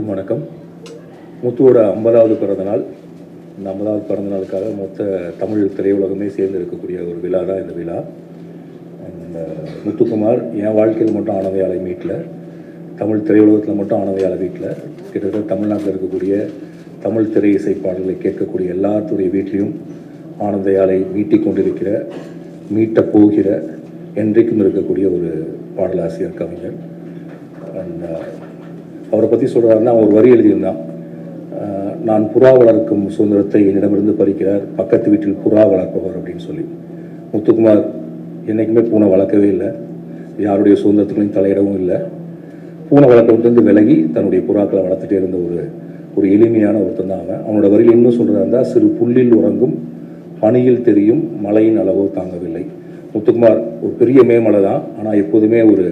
அனைவருக்கும் வணக்கம். முத்துவோட 50வது பிறந்தநாள். இந்த 50வது பிறந்தநாளுக்காக மொத்த தமிழ் திரையுலகமே சேர்ந்து இருக்கக்கூடிய ஒரு விழா தான் இந்த விழா. முத்துக்குமார் என் வாழ்க்கையில் மட்டும் ஆனவையாளை மீட்டில், தமிழ் திரையுலகத்தில் மட்டும் ஆனவையாளை வீட்டில், கிட்டத்தட்ட தமிழ்நாட்டில் இருக்கக்கூடிய தமிழ் திரை இசை பாடல்களை கேட்கக்கூடிய எல்லாத்துடைய வீட்லேயும் ஆனந்தையாலை மீட்டிக் கொண்டிருக்கிற, மீட்டப் போகிற, என்றைக்கும் இருக்கக்கூடிய ஒரு பாடலாசிரியர் கவிஞர். அவரை பற்றி சொல்கிறாருன்னா, ஒரு வரி எழுதியிருந்தான், நான் புறா வளர்க்கும் சுதந்திரத்தை என்னிடமிருந்து பறிக்கிறார் பக்கத்து வீட்டில் புறா வளர்ப்பவர் அப்படின்னு சொல்லி. முத்துக்குமார் என்றைக்குமே பூனை வளர்க்கவே இல்லை, யாருடைய சுதந்திரத்துக்குள்ளையும் தலையிடவும் இல்லை. பூனை வளர்க்கவிட்டு விலகி தன்னுடைய புறாக்களை வளர்த்துட்டே இருந்த ஒரு எளிமையான ஒருத்தன் தான் அவன். அவனோட வரியில் இன்னும் சொல்கிறதா இருந்தால், சிறு புல்லில் உறங்கும் பனியில் தெரியும் மழையின் அளவோ தாங்கவில்லை. முத்துக்குமார் ஒரு பெரிய மேமலை தான், ஆனால் எப்போதுமே ஒரு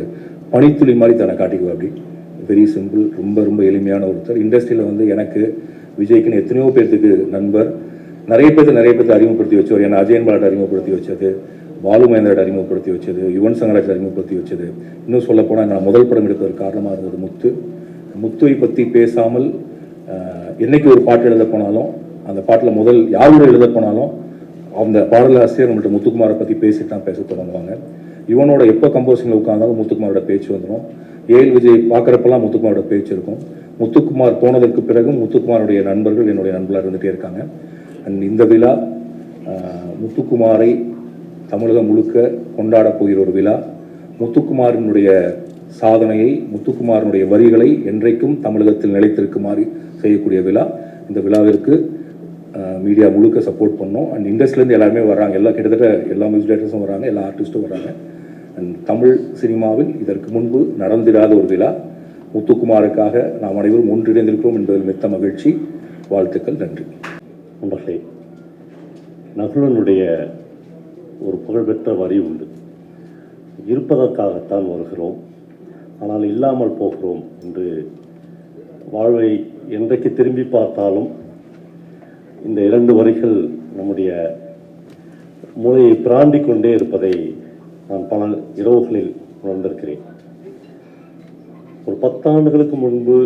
பனித்துளி மாதிரி தன்னை காட்டிக்குவா. அப்படி வெரி சிம்பிள், ரொம்ப ரொம்ப எளிமையான ஒருத்தர். இண்டஸ்ட்ரியில் எனக்கு விஜய்க்குன்னு எத்தனையோ பேர்த்துக்கு நண்பர், நிறைய பேர்த்து அறிமுகப்படுத்தி வச்சவர். ஏன்னா அஜயன் பாலாட்டை அறிமுகப்படுத்தி வச்சது, பாலு மகேந்திராட்டை அறிமுகப்படுத்தி வச்சது, யுவன் சங்கராஜை அறிமுகப்படுத்தி வச்சது. இன்னும் சொல்ல போனால் நான் முதல் படம் எடுப்பதற்கு காரணமாக இருந்தது முத்துவை பற்றி பேசாமல் என்னைக்கு ஒரு பாட்டு எழுத போனாலும், அந்த பாட்டில் முதல் யாரோட எழுத போனாலும் அந்த பாடலாசிரியர் நம்மள்ட்ட முத்துக்குமாரை பற்றி பேசிட்டு தான் பேச தொடங்குவாங்க. இவனோட எப்போ கம்போசிங்கில் உட்கார்ந்தாலும் முத்துக்குமாரோட பேச்சு வந்துடும். ஏஎல் விஜய் பார்க்குறப்பெல்லாம் முத்துக்குமாரோட பேச்சு இருக்கும். முத்துக்குமார் போனதற்கு பிறகும் முத்துக்குமாருடைய நண்பர்கள் என்னுடைய நண்பர்களாக இருந்துகிட்டே இருக்காங்க. அண்ட் இந்த விழா முத்துக்குமாரை தமிழகம் முழுக்க கொண்டாட போகிற ஒரு விழா. முத்துக்குமாரினுடைய சாதனையை, முத்துக்குமாரனுடைய வரிகளை என்றைக்கும் தமிழகத்தில் நிலைத்திருக்குமாறு செய்யக்கூடிய விழா. இந்த விழாவிற்கு மீடியா முழுக்க சப்போர்ட் பண்ணோம். அண்ட் இண்டஸ்ட்ரியிலேருந்து எல்லாருமே வர்றாங்க, கிட்டத்தட்ட எல்லா மியூசிக் டைரக்டர்ஸும் வர்றாங்க, எல்லா ஆர்டிஸ்ட்டும் வர்றாங்க. அண்ட் தமிழ் சினிமாவில் இதற்கு முன்பு நடந்திராத ஒரு விழா. முத்துக்குமாருக்காக நாம் அனைவரும் ஒன்றிணைந்திருக்கிறோம் என்பதில் மிக்க மகிழ்ச்சி. வாழ்த்துக்கள், நன்றி. நண்பர்களே, நகுலனுடைய ஒரு புகழ்பெற்ற வரி உண்டு, இருப்பதற்காகத்தான் வருகிறோம் ஆனால் இல்லாமல் போகிறோம் என்று. வாழ்வை என்றைக்கு திரும்பி பார்த்தாலும் இந்த 2 வரிகள் நம்முடைய மூளையை பிராண்டி கொண்டே இருப்பதை நான் பல இரவுகளில் உணர்ந்திருக்கிறேன். ஒரு 10 ஆண்டுகளுக்கு முன்பு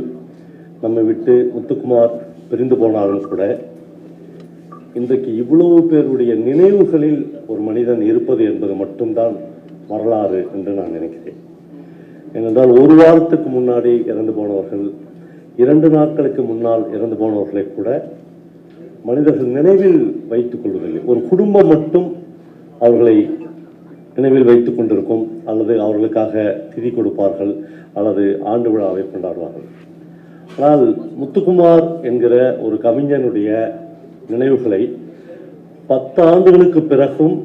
நம்மை விட்டு முத்துக்குமார் பிரிந்து போனாலும் கூட, இன்றைக்கு இவ்வளவு பேருடைய நினைவுகளில் ஒரு மனிதன் இருப்பது என்பது மட்டும்தான் வரலாறு என்று நான் நினைக்கிறேன். ஏனென்றால் ஒரு வாரத்துக்கு முன்னாடி இறந்து போனவர்கள், 2 நாட்களுக்கு முன்னால் இறந்து போனவர்களை கூட மனிதர்கள் நினைவில் வைத்துக் கொள்வதில்லை. ஒரு குடும்பம் மட்டும் அவர்களை நினைவில் வைத்துக் கொண்டிருக்கும், அல்லது அவர்களுக்காக திதி கொடுப்பார்கள், அல்லது ஆண்டு விழாவை கொண்டாடுவார்கள். ஆனால் முத்துக்குமார் என்கிற ஒரு கவிஞனுடைய நினைவுகளை 10 ஆண்டுகளுக்கு பிறகும்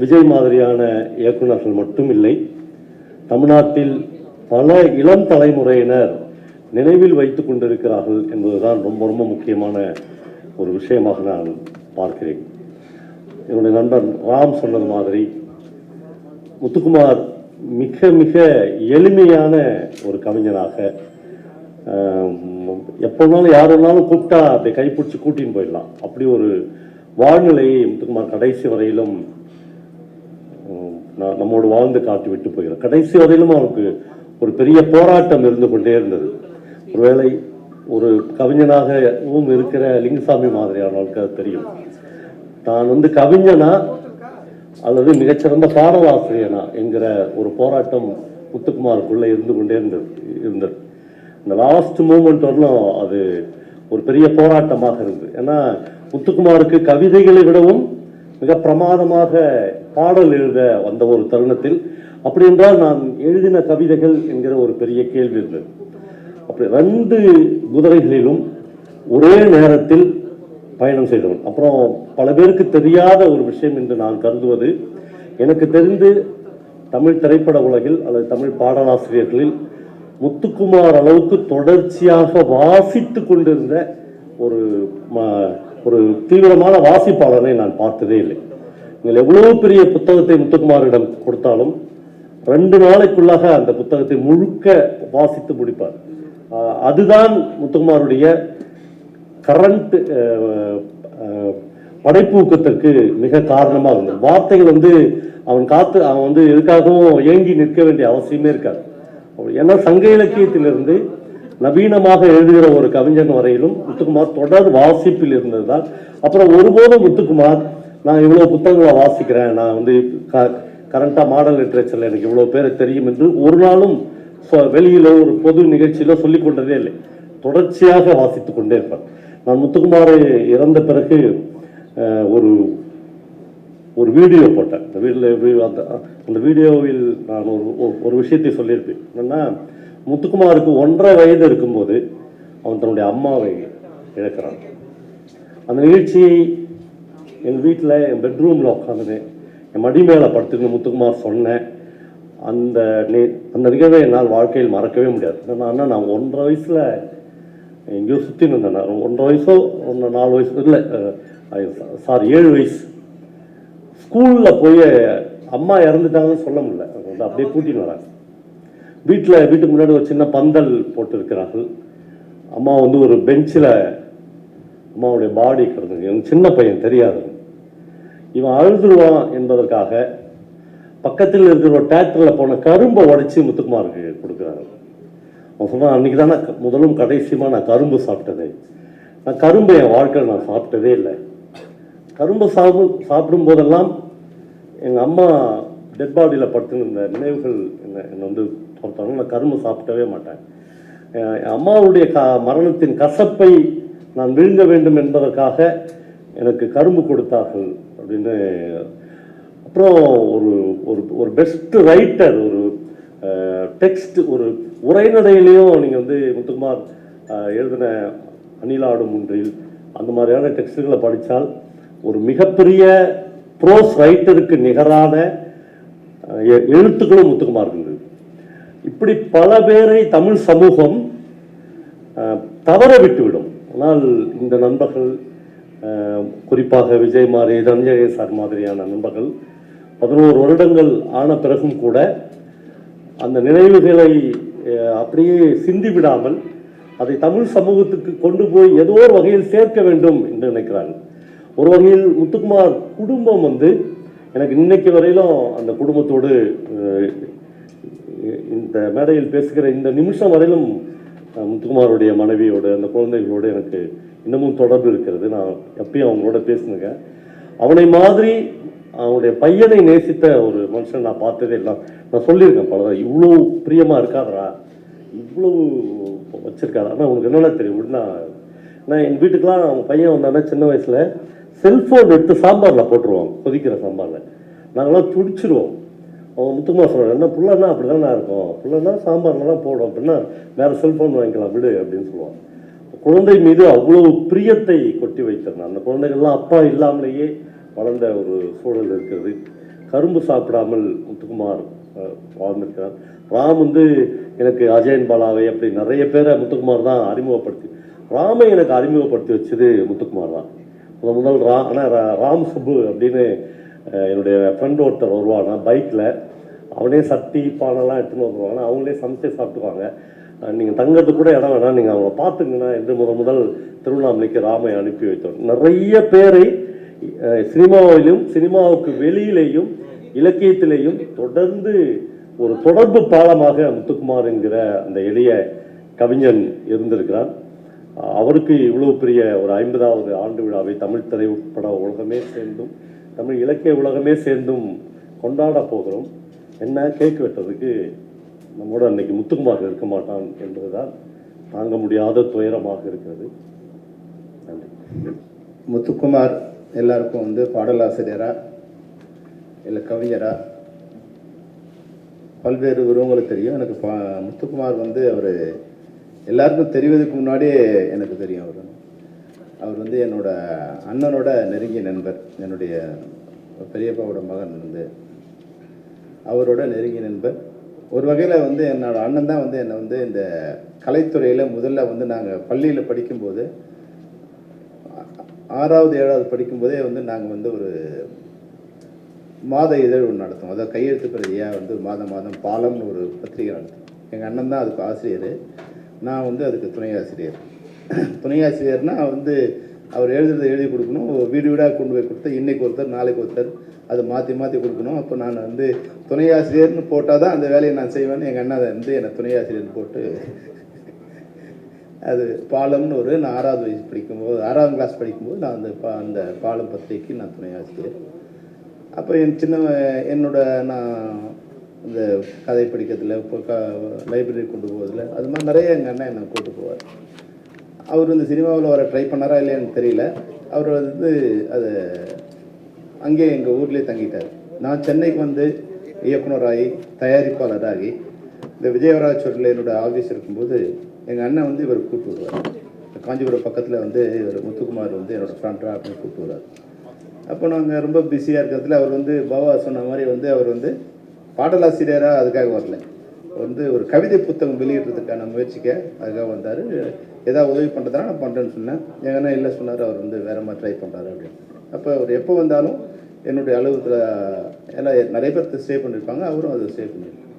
விஜய் மாதிரியான இயக்குநர்கள் மட்டும் இல்லை, தமிழ்நாட்டில் பல இளம் தலைமுறையினர் நினைவில் வைத்துக் கொண்டிருக்கிறார்கள் என்பதுதான் ரொம்ப ரொம்ப முக்கியமான ஒரு விஷயமாக நான் பார்க்கிறேன். என்னுடைய நண்பர் ராம் சொன்னது மாதிரி, முத்துக்குமார் மிக மிக எளிமையான ஒரு கவிஞனாக, எப்போனாலும் யாருன்னாலும் கூப்பிட்டா அப்படி கைப்பிடிச்சு கூட்டின்னு போயிடலாம், அப்படி ஒரு வாழ்நிலையை முத்துக்குமார் கடைசி வரையிலும் நம்மோடு வாழ்ந்து காட்டி விட்டு போகிறார். கடைசி வரையிலும் அவருக்கு ஒரு பெரிய போராட்டம் இருந்து கொண்டே இருந்தது. ஒருவேளை ஒரு கவிஞனாகவும் இருக்கிற லிங்குசாமி மாதிரியானவர்களுக்கு அது தெரியும். தான் கவிஞனா அல்லது மிகச்சிறந்த பாடலாசிரியனா என்கிற ஒரு போராட்டம் முத்துக்குமாருக்குள்ளே இருந்து கொண்டே இருந்தது. இந்த லாஸ்ட் மூமெண்ட் வரலும் அது ஒரு பெரிய போராட்டமாக இருந்தது. ஏன்னா முத்துக்குமாருக்கு கவிதைகளை விடவும் மிக பிரமாதமாக பாடல் எழுத வந்த ஒரு தருணத்தில், அப்படி என்றால் நான் எழுதின கவிதைகள் என்கிற ஒரு பெரிய கேள்வி இருந்தது. அப்படி 2 குதிரைகளிலும் ஒரே நேரத்தில் பயணம் செய்தவன். அப்புறம் பல பேருக்கு தெரியாத ஒரு விஷயம் என்று நான் கருதுவது, எனக்கு தெரிந்து தமிழ் திரைப்பட உலகில் அல்லது தமிழ் பாடலாசிரியர்களில் முத்துக்குமார் அளவுக்கு தொடர்ச்சியாக வாசித்து கொண்டிருந்த ஒரு தீவிரமான வாசிப்பாளரை நான் பார்த்ததே இல்லை. நீங்கள் எவ்வளவு பெரிய புத்தகத்தை முத்துக்குமாரிடம் கொடுத்தாலும் 2 நாளைக்குள்ளாக அந்த புத்தகத்தை முழுக்க வாசித்து முடிப்பார். அதுதான் முத்துக்குமாருடைய கரண்ட் படைப்பூக்கத்திற்கு மிக காரணமாக இருந்தது. வார்த்தைகள் அவன் எதுக்காகவும் ஏங்கி நிற்க வேண்டிய அவசியமே இருக்காது. ஏன்னா சங்க இலக்கியத்திலிருந்து நவீனமாக எழுதுகிற ஒரு கவிஞன் வரையிலும் முத்துக்குமார் தொடர் வாசிப்பில் இருந்தது தான். அப்புறம் ஒருபோதும் முத்துக்குமார் நான் இவ்வளோ புத்தகங்களை வாசிக்கிறேன், நான் வந்து கரண்டாக மாடல் லிட்ரேச்சரில் எனக்கு இவ்வளோ பேரை தெரியும் என்று ஒரு நாளும் வெளியில ஒரு பொது நிகழ்ச்சியில சொல்லிக் கொண்டதே இல்லை. தொடர்ச்சியாக வாசித்து கொண்டே இருப்பார். நான் முத்துக்குமார் இறந்த பிறகு ஒரு ஒரு வீடியோ போட்டேன். அந்த வீடியோவில் அந்த வீடியோவில் நான் ஒரு விஷயத்தை சொல்லியிருப்பேன். என்னன்னா, முத்துக்குமாருக்கு 1.5 வயது இருக்கும்போது அவன் தன்னுடைய அம்மாவை இழக்கிறான். அந்த நிகழ்ச்சியை என் வீட்டில் என் பெட்ரூமில் உட்காந்துன்னு என் மடி மேலே படுத்துன்னு முத்துக்குமார் சொன்னேன். அந்த நிகழ்வை என்னால் வாழ்க்கையில் மறக்கவே முடியாது. என்னன்னா, நான் 1.5 வயசில் எங்கேயோ சுற்றி நின்றேன். 1.5 வயசோ 4 வயசு இல்லை, சாரி 7 வயசு. ஸ்கூலில் போய் அம்மா இறந்துட்டாங்கன்னு சொல்ல முடியல, அப்படியே கூட்டின்னு வராங்க. வீட்டுக்கு முன்னாடி ஒரு சின்ன பந்தல் போட்டு இருக்கிறார்கள். அம்மா வந்து ஒரு பெஞ்சில் அம்மாவுடைய பாடி கிடந்தது. இவன் சின்ன பையன் தெரியாது. இவன் அழுதுருவான் என்பதற்காக பக்கத்தில் இருக்கிற ஒரு தேட்டரில் போன கரும்பை உடைச்சி முத்துக்குமாருக்கு கொடுக்குறாரு. அவன் சொன்னான், அன்றைக்கி தான் நான் முதலும் கடைசியுமா நான் கரும்பு சாப்பிட்டது. நான் கரும்பை என் வாழ்க்கையில் நான் சாப்பிட்டதே இல்லை. கரும்பு சாப்பிடும் போதெல்லாம் எங்கள் அம்மா டெட் பாடியில் படுத்துருந்த நினைவுகள் என்னை வந்து பொறுத்தாலும் நான் கரும்பு சாப்பிட்டவே மாட்டேன். என் அம்மாவுடைய மரணத்தின் கசப்பை நான் விழுங்க வேண்டும் என்பதற்காக எனக்கு கரும்பு கொடுத்தார்கள் அப்படின்னு. அப்புறம் ஒரு பெஸ்ட் ரைட்டர், ஒரு டெக்ஸ்ட், ஒரு உரைநடையிலையும் நீங்கள் வந்து முத்துக்குமார் எழுதின அணிலாடும் ஒன்றில் அந்த மாதிரியான டெக்ஸ்ட்டுகளை படித்தால் ஒரு மிகப்பெரிய ப்ரோஸ் ரைட்டருக்கு நிகரான எழுத்துக்களும் முத்துக்குமார் இருந்தது. இப்படி பல பேரை தமிழ் சமூகம் தவற விட்டுவிடும். ஆனால் இந்த நண்பர்கள், குறிப்பாக விஜய் மாரி, தனஞ்சய சார் மாதிரியான நண்பர்கள் 11 வருடங்கள் ஆன பிறகும் கூட அந்த நினைவுகளை அப்படியே சிந்தி விடாமல் அதை தமிழ் சமூகத்துக்கு கொண்டு போய் ஏதோ ஒரு வகையில் சேர்க்க வேண்டும் என்று நினைக்கிறார்கள். ஒரு வகையில் முத்துக்குமார் குடும்பம் வந்து எனக்கு இன்னைக்கு வரையிலும் அந்த குடும்பத்தோடு இந்த மேடையில் பேசுகிற இந்த நிமிஷம் வரையிலும் முத்துக்குமாருடைய மனைவியோடு அந்த குழந்தைகளோடு எனக்கு இன்னமும் தொடர்பு இருக்கிறது. நான் எப்பயும் அவங்களோட பேசுனுங்க. அவனை மாதிரி அவனுடைய பையனை நேசித்த ஒரு மனுஷன் நான் பார்த்ததே இல்லை. நான் சொல்லியிருக்கேன் பல, இவ்வளோ பிரியமாக இருக்காதரா, இவ்வளோ வச்சிருக்காரு. ஆனால் உனக்கு என்னென்ன தெரியும் விடனா, நான் எங்கள் வீட்டுக்கெலாம் அவன் பையன் வந்தானே சின்ன வயசில் செல்ஃபோன் எடுத்து சாம்பாரில் போட்டுருவாங்க, கொதிக்கிற சாம்பாரில். நாங்களாம் துடிச்சிருவோம். அவன் முத்துக்குமார் சொல்கிறான், என்ன புள்ளன்னா அப்படி தானே இருக்கும், புள்ளன்னா சாம்பார்லாம் போடும், அப்படின்னா வேறு செல்ஃபோன் வாங்கிக்கலாம் விடு அப்படின்னு சொல்லுவான். குழந்தை மீது அவ்வளோ பிரியத்தை கொட்டி வைத்திருந்தான். அந்த குழந்தைகள்லாம் அப்பா இல்லாமலேயே வளர்ந்த ஒரு சூழல் இருக்கிறது. கரும்பு சாப்பிடாமல் முத்துக்குமார் வாழ்ந்திருக்கிறார். ராம் வந்து எனக்கு அஜயன் பாலாவை அப்படி நிறைய பேரை முத்துக்குமார் தான் அறிமுகப்படுத்தி, ராமை எனக்கு அறிமுகப்படுத்தி வச்சது முத்துக்குமார் தான் முதல். ஆனால் ராம் சுப்பு அப்படின்னு என்னுடைய ஃப்ரெண்ட் ஒருத்தர் வருவாங்க பைக்கில். அவனே சட்டி பானைலாம் எடுத்துன்னு வருவாங்க, அவங்களே சமைச்சு சாப்பிட்டுவாங்க. நீங்கள் தங்கிறதுக்கு கூட இடம் வேணாம், நீங்கள் அவங்கள பார்த்துங்கன்னா என்று முதல் திருவண்ணாமலைக்கு ராமை அனுப்பி வைத்தோம். நிறைய பேரை சினிமாவிலும் சினிமாவுக்கு வெளியிலேயும் இலக்கியத்திலேயும் தொடர்ந்து ஒரு தொடர்பு பாலமாக முத்துக்குமார் என்கிற அந்த எளிய கவிஞன் இருந்திருக்கிறார். அவருக்கு இவ்வளவு பெரிய ஒரு 50வது ஆண்டு விழாவை தமிழ் திரைப்பட உலகமே சேர்ந்தும் தமிழ் இலக்கிய உலகமே சேர்ந்தும் கொண்டாட போகிறோம். என்ன கேக் வெட்டுறதுக்கு நம்மோட அன்னைக்கு முத்துக்குமார் இருக்க மாட்டான் என்பதுதான் தாங்க முடியாத துயரமாக இருக்கிறது. நன்றி. முத்துக்குமார் எல்லாருக்கும் வந்து பாடலாசிரியரா இல்லை கவிஞரா பல்வேறு உருவங்களுக்கு தெரியும். எனக்கு முத்துக்குமார் வந்து அவர் எல்லாருக்கும் தெரிவதற்கு முன்னாடியே எனக்கு தெரியும். அவர் வந்து என்னோட அண்ணனோட நெருங்கிய நண்பர். என்னுடைய பெரியப்பாவோட மகன் வந்து அவரோட நெருங்கிய நண்பர். ஒரு வகையில் வந்து என்னோட அண்ணன் தான் வந்து என்னை வந்து இந்த கலைத்துறையில் முதல்ல வந்து நாங்கள் பள்ளியில் படிக்கும்போது 6வது 7வது படிக்கும்போதே வந்து நாங்கள் வந்து ஒரு மாத இதழ் ஒன்று நடத்தோம். அதாவது கையெழுத்து பிரதியாக வந்து மாதம் பாலம்னு ஒரு பத்திரிகை நடத்தும். எங்கள் அண்ணன் தான் அதுக்கு ஆசிரியர், நான் வந்து அதுக்கு துணை ஆசிரியர். துணை ஆசிரியர்னால் வந்து அவர் எழுதுறதை எழுதி கொடுக்கணும், வீடு வீடாக கொண்டு போய் கொடுத்தா இன்றைக்கு ஒருத்தர் நாளைக்கு ஒருத்தர் அதை மாற்றி கொடுக்கணும். அப்போ நான் வந்து துணை ஆசிரியர்னு போட்டால் தான் அந்த வேலையை நான் செய்வேன்னு எங்கள் அண்ணன் வந்து என்னை துணை ஆசிரியர்னு போட்டு அது பாலம்னு நான் 6வது வயசு படிக்கும்போது 6ஆம் கிளாஸ் படிக்கும்போது நான் அந்த பாலம் பத்திரிகைக்கு நான் துணை ஆசிரியர். அப்போ என்னோட நான் இந்த கதை படிக்கிறதுல இப்போ லைப்ரரி கொண்டு போவதில் அது மாதிரி நிறைய எங்கள் அண்ணன் என்னை கூட்டு போவார். அவர் இந்த சினிமாவில் வர ட்ரை பண்ணாரா இல்லையான்னு தெரியல. அவர் அதை அங்கேயே எங்கள் ஊர்லேயே தங்கிட்டார். நான் சென்னைக்கு இயக்குனராகி தயாரிப்பாளராகி இந்த விஜயவராஜூரில் என்னோட ஆஃபீஸ் இருக்கும்போது எங்கள் அண்ணன் இவர் கூப்பிட்டு வருவார். காஞ்சிபுரம் பக்கத்தில் இவர் முத்துக்குமார் என்னோடய ஃப்ரெண்டாக அப்படின்னு கூப்பிட்டு வருவார். அப்போ நாங்கள் ரொம்ப பிஸியாக இருக்கிறதுல அவர் பாபா சொன்ன மாதிரி அவர் பாடலாசிரியராக அதுக்காக வரல. ஒரு கவிதை புத்தகம் வெளியிடுறதுக்கான முயற்சிக்க அதுக்காக வந்தார். ஏதாவது உதவி பண்ணுறதுனா நான் பண்ணுறேன்னு சொன்னேன். எங்கள் அண்ணன் இல்லை சொன்னார். அவர் வேறு மாதிரி ட்ரை பண்ணுறாரு அப்படின்னு. அப்போ அவர் எப்போ வந்தாலும் என்னுடைய அலுவலகத்தில் எல்லாம் நிறைய பேர் ஸ்டே பண்ணியிருப்பாங்க. அவரும் அதை ஸ்டே பண்ணியிருப்பாங்க.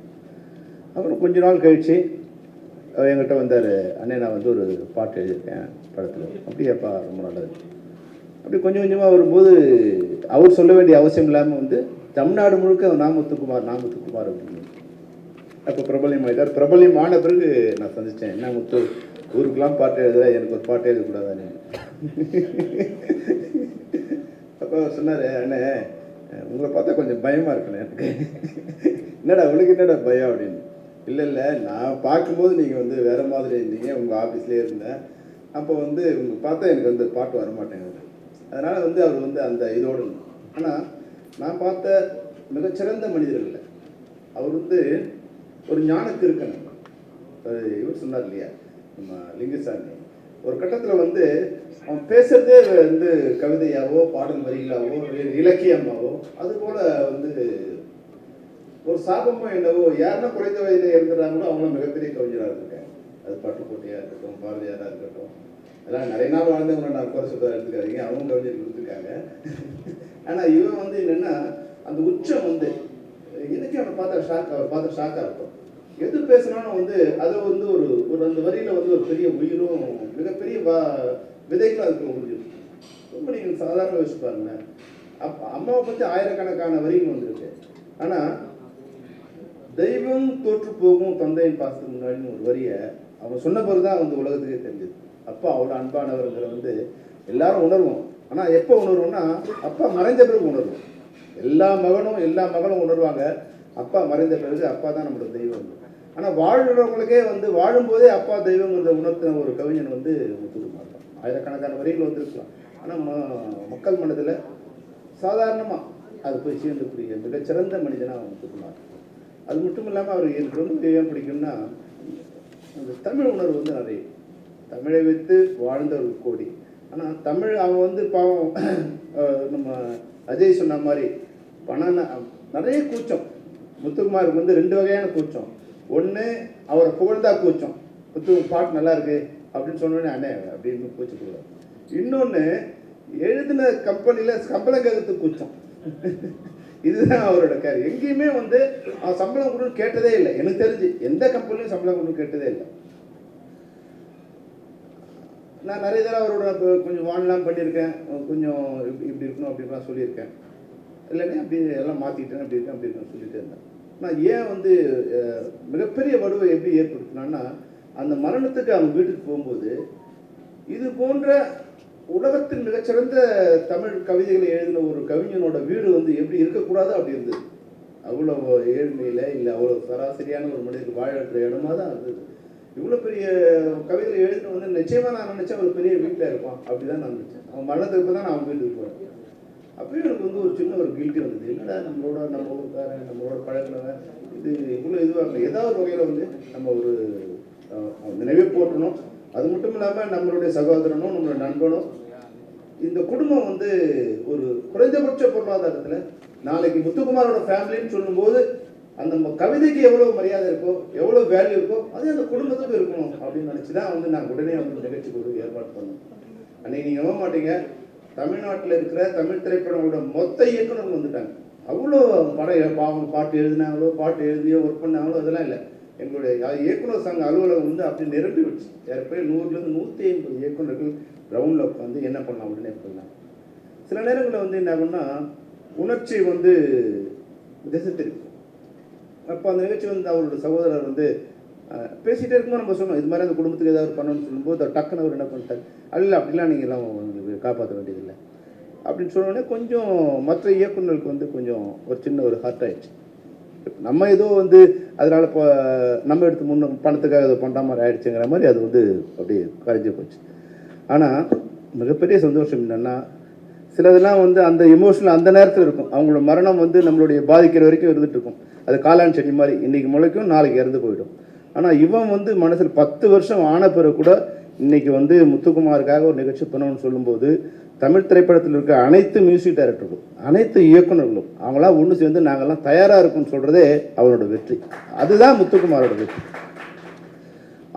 அப்புறம் கொஞ்ச நாள் கழித்து என்கிட்ட வந்தார். அண்ணே நான் ஒரு பாட்டு எழுதியிருக்கேன் படத்தில். அப்படியேப்பா ரொம்ப நல்லது. அப்படி கொஞ்சம் கொஞ்சமாக வரும்போது அவர் சொல்ல வேண்டிய அவசியம் இல்லாமல் தமிழ்நாடு முழுக்க நான் முத்துக்குமார் அப்படின்னு அப்போ பிரபலியமாயிட்டார். பிரபலியமான பிறகு நான் சந்தித்தேன். என்ன முத்து ஊருக்கெல்லாம் பாட்டு எழுத எனக்கு ஒரு பாட்டு எழுதக்கூடாதானே. அப்போ அவர் சொன்னார், அண்ணே உங்களை பார்த்தா கொஞ்சம் பயமாக இருக்குண்ணே எனக்கு. என்னடா உனக்கு என்னடா பயம் அப்படின்னு. இல்லை நான் பார்க்கும்போது நீங்கள் வேறு மாதிரி இருந்தீங்க. உங்கள் ஆஃபீஸ்லேயே இருந்தேன். அப்போ உங்களை பார்த்தா எனக்கு பாட்டு வர மாட்டேங்குது. அதனால் அவர் அந்த இதோடு. ஆனால் நான் பார்த்த மிகச்சிறந்த மனிதர் இல்லை. அவர் ஒரு ஞானக்கு இருக்கணும். இவர் சொன்னார் இல்லையா நம்ம லிங்குசாமி, ஒரு கட்டத்தில் அவன் பேசுறதே கவிதையாவோ பாடல் வரிகளாவோ இலக்கியமாவோ அதுபோல் ஒரு சாபமோ என்னவோ யாருன்னா குறைந்த வயதில் இருந்துறாங்களோ அவங்களும் மிகப்பெரிய கவிஞராக இருக்காங்க. அது பட்டுக்கோட்டையாக இருக்கட்டும், பாரதியாராக இருக்கட்டும், அதெல்லாம் நிறைய நாள் வாழ்ந்தவங்களை நான் குறை சொல்ல எடுத்துக்காதீங்க. அவங்க கவிஞர் கொடுத்துருக்காங்க. ஆனால் இவன் என்னென்னா அந்த உச்சம் எனக்கு அவனை பார்த்த ஷாக்காக இருக்கும். எது பேசினாலும் அதை ஒரு அந்த வரியில் ஒரு பெரிய உயிரும் மிகப்பெரிய விதைகளும் அதுக்கு முடியும். ரொம்ப நீங்கள் சாதாரண வச்சு பாருங்க. அம்மாவை பற்றி ஆயிரக்கணக்கான வரிகள் வந்திருக்கு. ஆனால் தெய்வம் தோற்று போகும் தந்தையின் பாசத்துக்கு முன்னாடின்னு ஒரு வரியை அவன் சொன்ன பிறகு தான் உலகத்துக்கே தெரிஞ்சது. அப்பா அவ்வளோ அன்பானவர்கிற எல்லாரும் உணர்வோம். ஆனால் எப்போ உணர்வோம்னா அப்பா மறைந்த பிறகு உணர்வோம். எல்லா மகளும் உணர்வாங்க. அப்பா மறைந்த பிறகு அப்பா தான் நம்மளோட தெய்வம். ஆனால் வாழ்கிறவங்களுக்கே வாழும்போதே அப்பா தெய்வங்கிறத உணர்த்தின ஒரு கவிஞன் முத்துக்குமார் தான். ஆயிரக்கணக்கான வரிகள் வந்திருக்கலாம். ஆனால் மக்கள் மனதில் சாதாரணமாக அது போய் சேர்ந்துக்கூடிய மிகச்சிறந்த மனிதனாக முத்துக்குமார். அது மட்டும் இல்லாமல் அவர் எனக்கு ரொம்ப ஏன் பிடிக்கும்னா அந்த தமிழ் உணர்வு நிறைய. தமிழை வைத்து வாழ்ந்த ஒரு கோடி. ஆனால் தமிழ் அவன் பாவம் நம்ம அஜய் சொன்ன மாதிரி பணம் நிறைய கூச்சம். முத்துக்குமாருக்கு 2 வகையான கூச்சம். ஒன்று அவரை புகழ்ந்தா கூச்சம், பாட்டு நல்லா இருக்கு அப்படின்னு சொன்னோடனே அண்ணே அப்படின்னு கூச்சப்படுவார். இன்னொன்று எழுதின கம்பெனியில் சம்பளம் கேட்கறதுக்கு கூச்சம். இதுதான் அவரோட கேரி. எங்கேயுமே அவன் சம்பளம் கொடுன்னு கேட்டதே இல்லை. எனக்கு தெரிஞ்சு எந்த கம்பெனிலையும் சம்பளம் கொடுன்னு கேட்டதே இல்லை. நான் நிறைய தடவை அவரோட கொஞ்சம் வாழலாம் பண்ணியிருக்கேன். கொஞ்சம் இப்படி இருக்கணும் அப்படின்லாம் சொல்லியிருக்கேன். இல்லைன்னா அப்படி எல்லாம் மாற்றிக்கிட்டேன், அப்படி இருக்கேன் அப்படி இருக்கேன்னு சொல்லிட்டு இருந்தேன். நான் ஏன் மிகப்பெரிய வடுவை எப்படி ஏற்படுத்தினான்னா அந்த மரணத்துக்கு அவங்க வீட்டுக்கு போகும்போது இது போன்ற உலகத்தின் மிகச்சிறந்த தமிழ் கவிதைகளை எழுதின ஒரு கவிஞனோட வீடு எப்படி இருக்கக்கூடாது அப்படி இருந்தது. அவ்வளோ ஏழ்மையில் இல்லை அவ்வளோ சராசரியான ஒரு மனிதனுக்கு வாழற இடமா தான் இருந்தது. இவ்வளோ பெரிய கவிதைகளை எழுதின நிச்சயமாக நான் நினச்சேன் ஒரு பெரிய வீட்டில் இருப்பான். அப்படி தான் நான் நினச்சேன். அவன் மரணத்துக்கு தான் நான் அவன் வீட்டுக்கு போகிறேன். அப்பயும் எனக்கு ஒரு சின்ன ஒரு கில்ட்டி வந்தது. என்னடா நம்ம ஊருக்காரன் நம்மளோட பழகினவன் இது இவ்வளோ இதுவாக ஏதாவது ஒரு வகையில் நம்ம ஒரு நினைவே போட்டணும். அது மட்டும் இல்லாமல் நம்மளுடைய சகோதரனும் நம்மளுடைய நண்பனும் இந்த குடும்பம் ஒரு குறைந்தபட்ச பொருளாதாரத்தில் நாளைக்கு முத்துக்குமாரோட ஃபேமிலின்னு சொல்லும்போது அந்த கவிதைக்கு எவ்வளோ மரியாதை இருக்கோ எவ்வளோ வேல்யூ இருக்கோ அது அந்த குடும்பத்துக்கு இருக்கணும் அப்படின்னு நினச்சி தான் நான் உடனே நிகழ்ச்சிக்கு ஒரு ஏற்பாடு பண்ணேன். அன்னைக்கு நீங்கள் நம்ப மாட்டீங்க, தமிழ்நாட்டில் இருக்கிற தமிழ் திரைப்படங்களோட மொத்த இயக்குனர்கள் வந்துட்டாங்க. அவ்வளோ படம் பாட்டு எழுதினாங்களோ பாட்டு எழுதியோ ஒர்க் பண்ணாங்களோ அதெல்லாம் இல்லை. எங்களுடைய இயக்குனர் சங்க அலுவலகம் அப்படி நிரம்பி விடுச்சு. ஏற்போய் 100லேருந்து 150 இயக்குநர்கள் கிரவுண்டில் உட்காந்து என்ன பண்ணலாம் உடனே பண்ணலாம். சில நேரங்களில் என்ன ஆகும்னா உணர்ச்சி திசை திருப்பி. அப்போ அந்த நிகழ்ச்சி அவரோட சகோதரர் பேசிகிட்டே இருக்கும்போது நம்ம சொன்னோம் இது மாதிரி அந்த குடும்பத்துக்கு ஏதாவது பண்ணணும்னு சொல்லும்போது அவர் டக்குன்னு அவர் என்ன பண்ணிட்டார், அல்ல அப்படிலாம் நீங்கள்லாம் காப்பாற்ற வேண்டியதில்லை அப்படின்னு சொன்னோடனே கொஞ்சம் மற்ற இயக்குநர்களுக்கு வந்து கொஞ்சம் ஒரு சின்ன ஒரு ஹர்ட் ஆயிடுச்சு. நம்ம ஏதோ வந்து அதனால் இப்போ நம்ம எடுத்து பணத்துக்காக அதை பண்ணுற மாதிரி ஆயிடுச்சுங்கிற மாதிரி அது வந்து அப்படியே கரைஞ்சி போச்சு. ஆனால் மிகப்பெரிய சந்தோஷம் என்னென்னா, சிலதெல்லாம் வந்து அந்த எமோஷனல் அந்த நேரத்தில் இருக்கும். அவங்களோட மரணம் வந்து நம்மளுடைய பாதிக்கிற வரைக்கும் இருந்துகிட்டு இருக்கும். அது காளான் செடி மாதிரி இன்றைக்கி முளைக்கும் நாளைக்கு இறந்து போயிடும். ஆனால் இவன் வந்து மனசில் 10 வருஷம் ஆன பிறகு கூட இன்றைக்கி வந்து முத்துக்குமாருக்காக ஒரு நிகழ்ச்சி பண்ணணும்னு சொல்லும்போது தமிழ் திரைப்படத்தில் இருக்க அனைத்து மியூசிக் டைரக்டர்களும் அனைத்து இயக்குநர்களும் அவங்களாம் ஒன்று சேர்ந்து நாங்கள்லாம் தயாராக இருக்கும்னு சொல்கிறதே அவனோட வெற்றி. அதுதான் முத்துக்குமாரோட வெற்றி.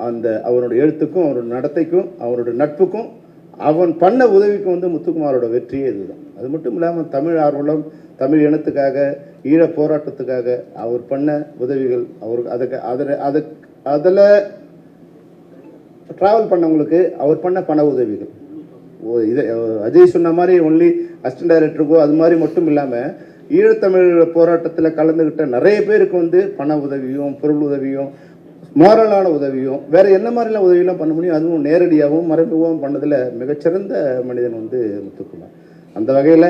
அந்த அவனோட எழுத்துக்கும் அவனோட நடத்தைக்கும் அவனோட நட்புக்கும் அவன் பண்ண உதவிக்கும் வந்து முத்துக்குமாரோட வெற்றியே இதுதான். அது மட்டும் இல்லாமல் தமிழ் ஆர்வலம் தமிழ் இனத்துக்காக ஈழ போராட்டத்துக்காக அவர் பண்ண உதவிகள் அவருக்கு அதில் ட்ராவல் பண்ணவங்களுக்கு அவர் பண்ண பண உதவிகள் இது அஜய் சொன்ன மாதிரி ஒன்லி அசிஸ்டன்ட் டைரக்டருக்கோ அது மாதிரி மட்டும் இல்லாமல் ஈழத்தமிழ் போராட்டத்தில் கலந்துக்கிட்ட நிறைய பேருக்கு வந்து பண உதவியும் பொருள் உதவியும் மோரலான உதவியும் வேறு என்ன மாதிரிலாம் உதவியெல்லாம் பண்ண முடியும், அதுவும் நேரடியாகவும் மறைமுகமாகவும் பண்ணதில் மிகச்சிறந்த மனிதன் வந்து முத்துக்குமார். அந்த வகையில்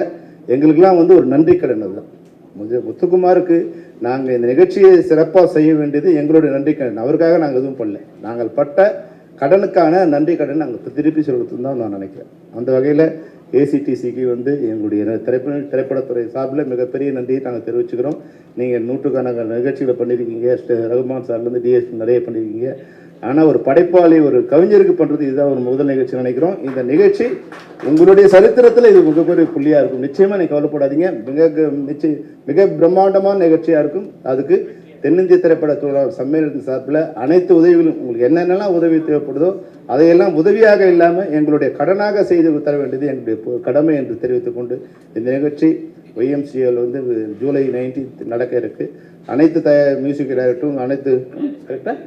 எங்களுக்கெல்லாம் வந்து ஒரு நன்றி கடன் அதுதான். முத்துக்குமாருக்கு நாங்கள் இந்த நிகழ்ச்சியை சிறப்பாக செய்ய வேண்டியது எங்களுடைய நன்றி கடன். அவருக்காக நாங்கள் எதுவும் பண்ணல, நாங்கள் பட்ட கடனுக்கான நன்றி கடன் நாங்கள் திருப்பி சொல்கிறது தான் நான் நினைக்கிறேன். அந்த வகையில் ஏசிடிசிக்கு வந்து எங்களுடைய திரைப்படத்துறை சார்பில் மிகப்பெரிய நன்றியை நாங்கள் தெரிவிச்சுக்கிறோம். நீங்கள் நூற்றுக்கணக்கான நிகழ்ச்சிகளை பண்ணியிருக்கீங்க, ரகுமான் சார்லேருந்து டிஎஸ்பி நிறைய பண்ணியிருக்கீங்க. ஆனால் ஒரு படைப்பாளி ஒரு கவிஞருக்கு பண்ணுறது இதுதான் ஒரு முதல் நிகழ்ச்சி நினைக்கிறோம். இந்த நிகழ்ச்சி உங்களுடைய சரித்திரத்தில் இது மிகப்பெரிய புள்ளியாக இருக்கும். நிச்சயமாக நீங்கள் கவலைப்படாதீங்க, மிக பிரம்மாண்டமான நிகழ்ச்சியாக இருக்கும். அதுக்கு தென்னிந்திய திரைப்பட தொழிலாளர் சம்மேளனத்தின் சார்பில் அனைத்து உதவிகளும் உங்களுக்கு என்னென்னலாம் உதவி தேவைப்படுதோ அதையெல்லாம் உதவியாக இல்லாமல் எங்களுடைய கடனாக செய்து தர வேண்டியது எங்களுடைய கடமை என்று தெரிவித்துக் கொண்டு இந்த நிகழ்ச்சி YMCAவில் வந்து ஜூலை 19 நடக்க இருக்கு. அனைத்து மியூசிக் டைரக்டரும் அனைத்து கரெக்டாக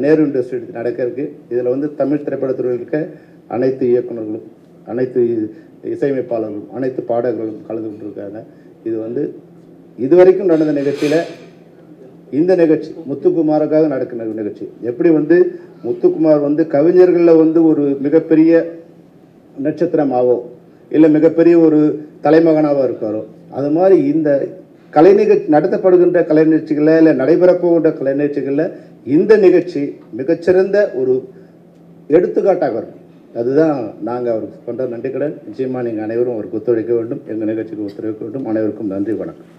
நேரு இண்டஸ்ட்ரி நடக்க இருக்கு. இதில் வந்து தமிழ் திரைப்படத்துறையில் இருக்க அனைத்து இயக்குநர்களும் அனைத்து இசையமைப்பாளர்களும் அனைத்து பாடகர்களும் கலந்து கொண்டிருக்காங்க. இது வந்து இதுவரைக்கும் நடந்த நிகழ்ச்சியில் இந்த நிகழ்ச்சி முத்துக்குமாருக்காக நடக்கிற நிகழ்ச்சி. எப்படி வந்து முத்துக்குமார் வந்து கவிஞர்களில் வந்து ஒரு மிகப்பெரிய நட்சத்திரமாவோ இல்லை மிகப்பெரிய ஒரு தலைமகனாவோ இருக்காரோ, அது மாதிரி இந்த கலை நிகழ்ச்சி நடத்தப்படுகின்ற கலை நிகழ்ச்சிகளில் இல்லை நடைபெறப்போகின்ற கலை நிகழ்ச்சிகளில் இந்த நிகழ்ச்சி மிகச்சிறந்த ஒரு எடுத்துக்காட்டாக இருக்கும். அதுதான் நாங்கள் அவருக்கு பண்ணுற நன்றி கடன். நிச்சயமாக நீங்கள் அனைவரும் அவருக்கு ஒத்துழைக்க வேண்டும், எங்கள் நிகழ்ச்சிக்கு ஒத்துழைக்க வேண்டும். அனைவருக்கும் நன்றி, வணக்கம்.